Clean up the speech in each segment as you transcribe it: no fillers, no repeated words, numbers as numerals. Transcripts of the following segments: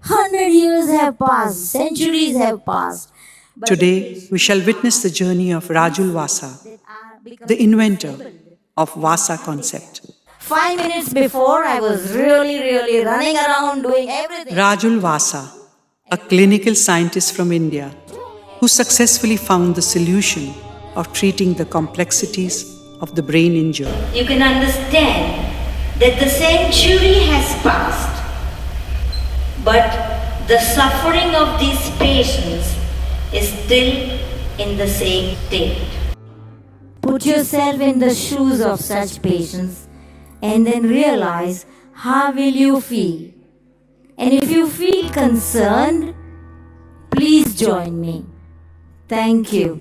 100 years have passed, centuries have passed. Today, we shall witness the journey of Rajul Vasa, the inventor of Vasa concept. 5 minutes before, I was really running around doing everything. Rajul Vasa, a clinical scientist from India who successfully found the solution of treating the complexities of the brain injury. You can understand that the century has passed, but the suffering of these patients is still in the same state. Put yourself in the shoes of such patients and then realize how will you feel. And if you feel concerned, please join me. Thank you.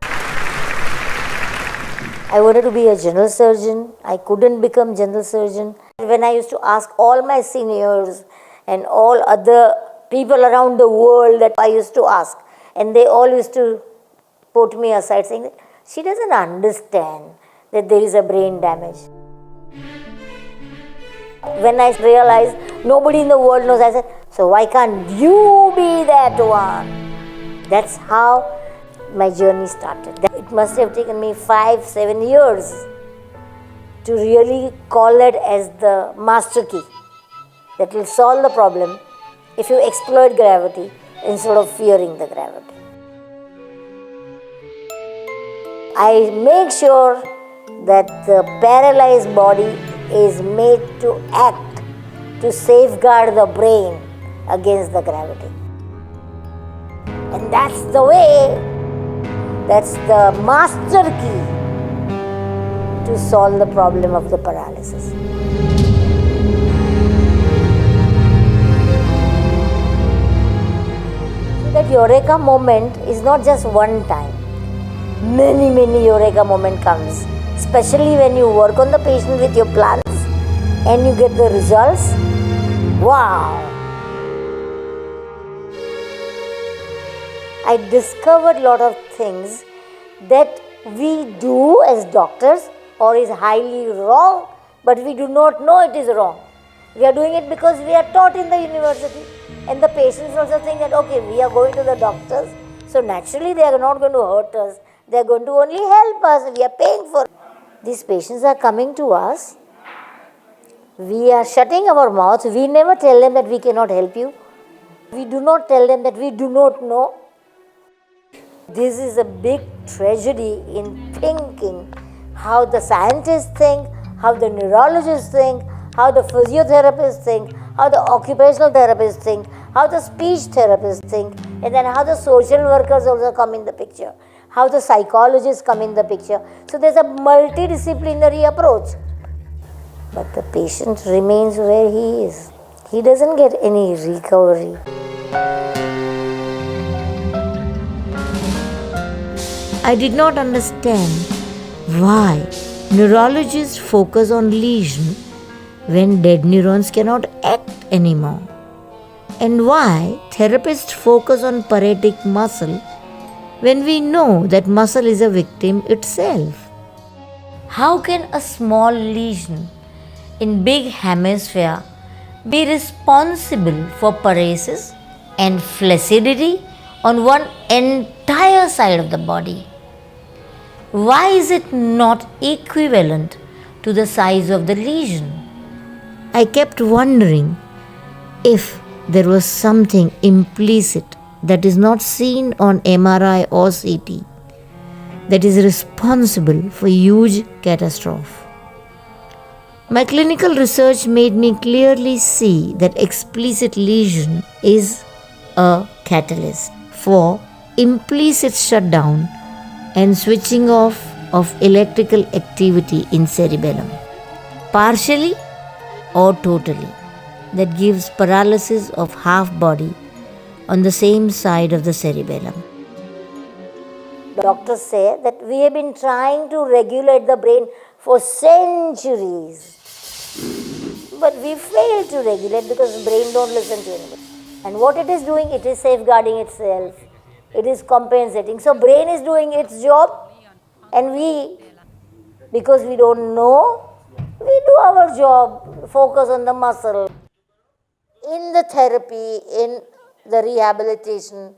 I wanted to be a general surgeon. I couldn't become general surgeon. When I used to ask all my seniors and all other people around the world that I used to ask, and they all used to put me aside saying that she doesn't understand that there is a brain damage. When I realized nobody in the world knows, I said, so why can't you be that one? That's how my journey started. It must have taken me 5-7 years to really call it as the master key that will solve the problem if you exploit gravity instead of fearing the gravity. I make sure that the paralyzed body is made to act to safeguard the brain against the gravity. And that's the way, that's the master key to solve the problem of the paralysis. That eureka moment is not just one time. Many eureka moment comes, especially when you work on the patient with your plans and you get the results. Wow! I discovered a lot of things that we do as doctors or is highly wrong, but we do not know it is wrong. We are doing it because we are taught in the university, and the patients also think that okay, we are going to the doctors, so naturally they are not going to hurt us. They are going to only help us. We are paying for it. These patients are coming to us. We are shutting our mouths. We never tell them that we cannot help you. We do not tell them that we do not know. This is a big tragedy in thinking how the scientists think, how the neurologists think, how the physiotherapists think, how the occupational therapists think, how the speech therapists think, and then how the social workers also come in the picture, how the psychologists come in the picture. So there's a multidisciplinary approach. But the patient remains where he is. He doesn't get any recovery. I did not understand why neurologists focus on lesion when dead neurons cannot act anymore, and why therapists focus on paretic muscle when we know that muscle is a victim itself. How can a small lesion in big hemisphere be responsible for paresis and flaccidity on one entire side of the body? Why is it not equivalent to the size of the lesion? I kept wondering if there was something implicit that is not seen on MRI or CT that is responsible for huge catastrophe. My clinical research made me clearly see that explicit lesion is a catalyst for implicit shutdown and switching off of electrical activity in cerebellum, partially or totally, that gives paralysis of half body on the same side of the cerebellum. Doctors say that we have been trying to regulate the brain for centuries. But we fail to regulate because the brain don't listen to anybody. And what it is doing, it is safeguarding itself. It is compensating. So brain is doing its job, and we, because we don't know, we do our job, focus on the muscle. In the therapy, in the rehabilitation,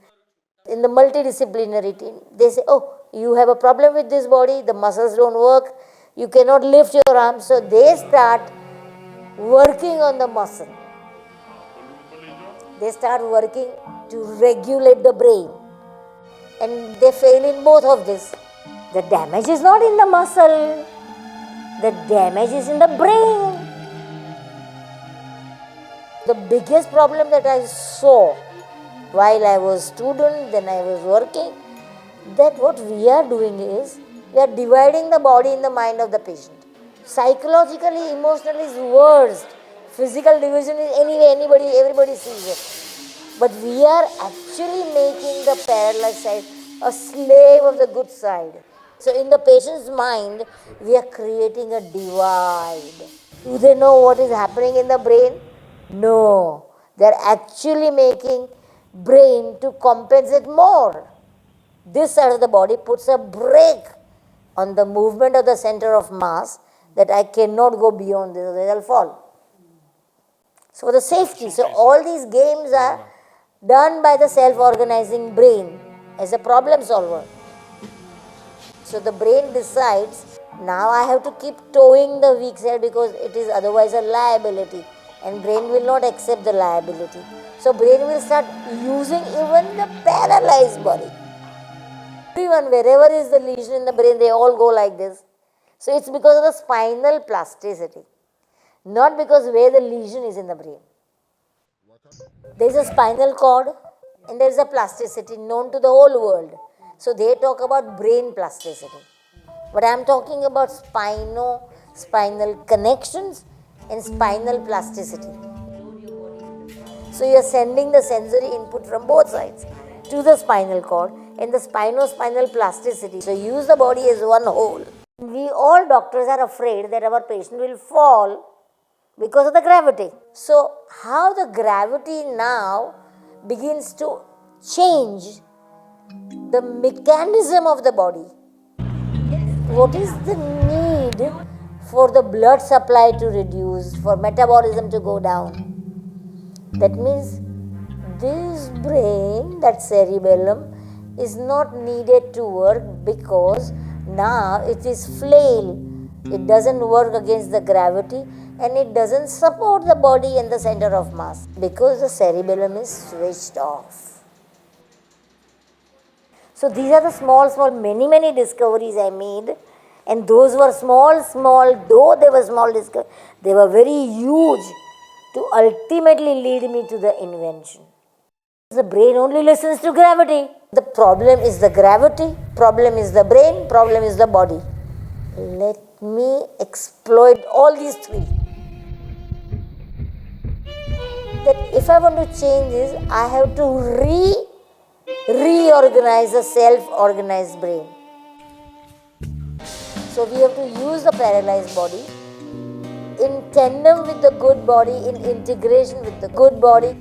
in the multidisciplinary team, they say, oh, you have a problem with this body, the muscles don't work, you cannot lift your arms. So they start working on the muscle. They start working to regulate the brain. And they fail in both of this. The damage is not in the muscle, the damage is in the brain. The biggest problem that I saw while I was student, then I was working, that what we are doing is, we are dividing the body in the mind of the patient. Psychologically, emotionally is worst. Physical division is anyway, everybody sees it. But we are actually making the paralyzed side a slave of the good side. So in the patient's mind, we are creating a divide. Do they know what is happening in the brain? No. They are actually making brain to compensate more. This side of the body puts a brake on the movement of the center of mass, that I cannot go beyond this, otherwise I'll fall. So for the safety, so all these games are done by the self-organizing brain as a problem solver. So the brain decides, now I have to keep towing the weak side because it is otherwise a liability, and brain will not accept the liability. So brain will start using even the paralyzed body. Everyone, wherever is the lesion in the brain, they all go like this. So it's because of the spinal plasticity, not because where the lesion is in the brain. There is a spinal cord and there is a plasticity known to the whole world. So they talk about brain plasticity. But I am talking about spinal connections and spinal plasticity. So you are sending the sensory input from both sides to the spinal cord and the spinal plasticity. So use the body as one whole. We all doctors are afraid that our patient will fall because of the gravity. So how the gravity now begins to change the mechanism of the body. What is the need for the blood supply to reduce, for metabolism to go down? That means this brain, that cerebellum, is not needed to work because now it is flail. It doesn't work against the gravity and it doesn't support the body and the center of mass because the cerebellum is switched off. So these are the small, many discoveries I made, and those were small, though they were small discoveries, they were very huge to ultimately lead me to the invention. The brain only listens to gravity. The problem is the gravity, problem is the brain, problem is the body. Let me exploit all these three. That if I want to change this, I have to reorganize a self-organized brain. So we have to use the paralyzed body in tandem with the good body, in integration with the good body.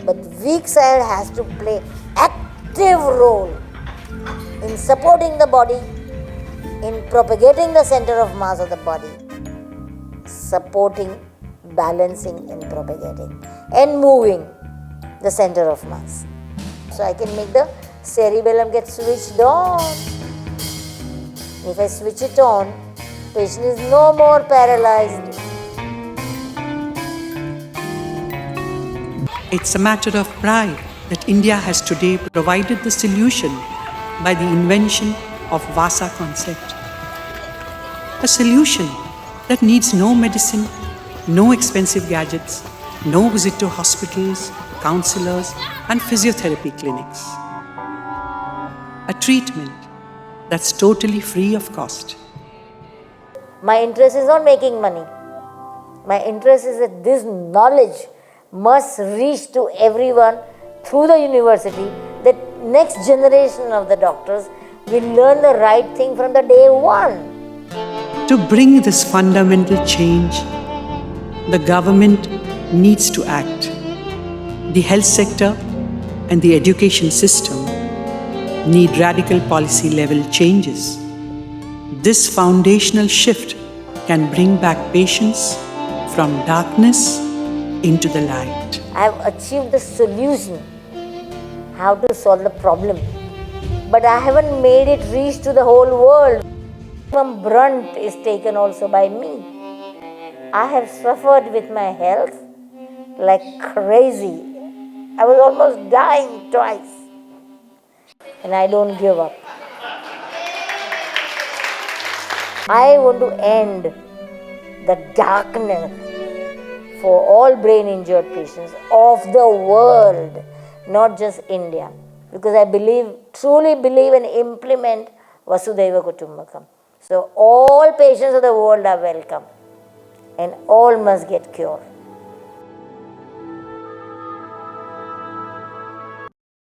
But weak side has to play active role in supporting the body, in propagating the center of mass of the body, supporting, balancing and propagating and moving the center of mass. So I can make the cerebellum get switched on. If I switch it on, patient is no more paralyzed. It's a matter of pride that India has today provided the solution by the invention of Vasa concept. A solution that needs no medicine, no expensive gadgets, no visit to hospitals, counselors and physiotherapy clinics. A treatment that's totally free of cost. My interest is not making money. My interest is that this knowledge must reach to everyone through the university, that next generation of the doctors will learn the right thing from the day one. To bring this fundamental change, the government needs to act. The health sector and the education system need radical policy level changes. This foundational shift can bring back patients from darkness into the light. I have achieved the solution how to solve the problem. But I haven't made it reach to the whole world. Some brunt is taken also by me. I have suffered with my health like crazy. I was almost dying twice. And I don't give up. I want to end the darkness for all brain injured patients of the world, not just India. Because I truly believe and implement Vasudhaiva Kutumbakam. So all patients of the world are welcome and all must get cured.